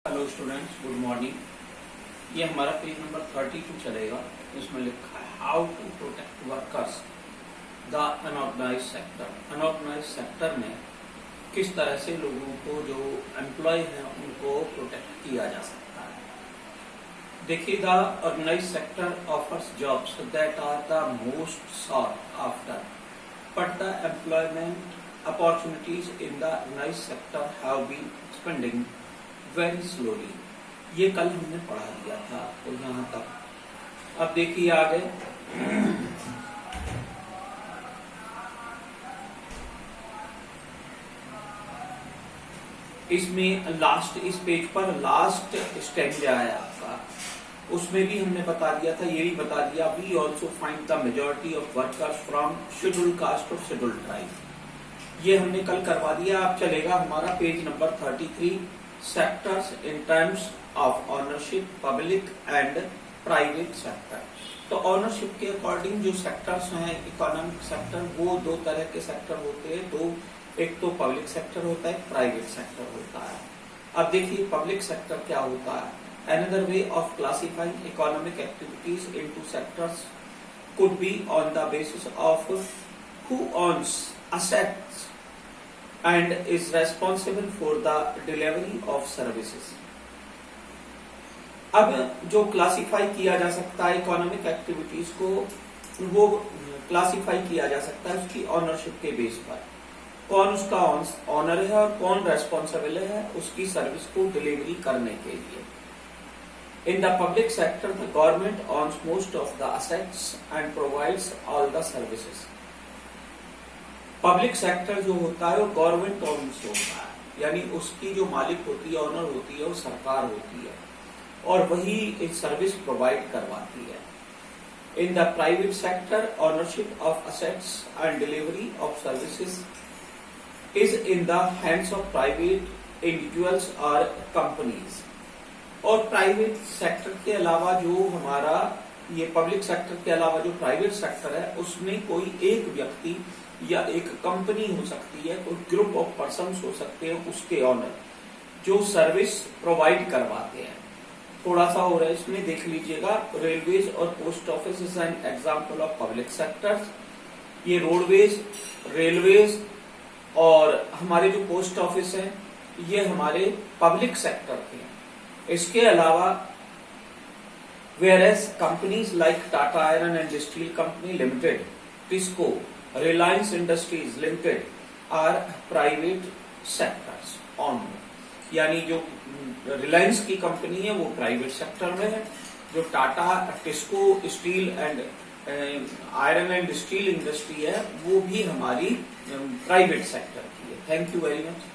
Hello students, good morning. ये हमारा page number 32 चलेगा। इसमें लिखा है how to protect workers the unorganised sector. Unorganised sector में किस तरह से लोगों को जो एम्प्लॉय हैं उनको प्रोटेक्ट किया जा सकता है। देखिए, the organised sector offers jobs that are the most sought after but the employment opportunities in the organised sector have been expanding very slowly. ये कल हमने पढ़ा लिया था तो यहां तक। अब देखिए आगे, इसमें लास्ट, इस पेज पर लास्ट स्टेंजा है आपका, उसमें भी हमने बता दिया था, ये भी बता दिया। We also find the majority of workers from scheduled caste और शेड्यूल्ड ट्राइब। ये हमने कल करवा दिया। अब चलेगा हमारा page number 33, sectors in terms of ownership, public and private sector. तो ऑनरशिप के अकॉर्डिंग जो सेक्टर्स हैं इकोनॉमिक सेक्टर, वो दो तरह के सेक्टर होते हैं। दो, एक तो पब्लिक सेक्टर होता है, प्राइवेट सेक्टर होता है। अब देखिए पब्लिक सेक्टर क्या होता है। Another way of classifying economic activities into sectors could be on the basis of who owns assets and is responsible for the delivery of services। अब जो क्लासिफाई किया जा सकता है इकोनॉमिक एक्टिविटीज को, वो क्लासिफाई किया जा सकता है उसकी ऑनरशिप के बेस पर। कौन उसका ऑनर है और कौन रेस्पॉन्सिबल है उसकी सर्विस को डिलीवरी करने के लिए। In the public sector, the government owns most of the assets and provides all the services। Public sector जो होता है वो गवर्नमेंट ऑन्स होता है, यानी उसकी जो मालिक होती है, ऑनर होती है, वो सरकार होती है और वही एक सर्विस प्रोवाइड करवाती है। In the private sector, ownership of assets and delivery of services is in the hands of private individuals और कंपनीज। और प्राइवेट सेक्टर के अलावा जो हमारा ये पब्लिक सेक्टर के अलावा जो प्राइवेट सेक्टर है, उसमें कोई एक व्यक्ति या एक कंपनी हो सकती है, कोई ग्रुप ऑफ पर्सन्स हो सकते हैं, उसके ऑनर जो सर्विस प्रोवाइड करवाते हैं। थोड़ा सा हो रहा है इसमें, देख लीजिएगा। रेलवेज और post office is an example of public sector. ये रोडवेज, रेलवेज और हमारे जो पोस्ट ऑफिस है, ये हमारे पब्लिक सेक्टर के हैं। इसके अलावा whereas companies like Tata Iron and Steel Company Limited, Tisco, Reliance Industries Limited are private sectors only। यानी जो रिलायंस की कंपनी है वो प्राइवेट सेक्टर में है, जो Tata, TISCO, steel and iron and steel industry है वो भी हमारी प्राइवेट सेक्टर की है। Thank you very much.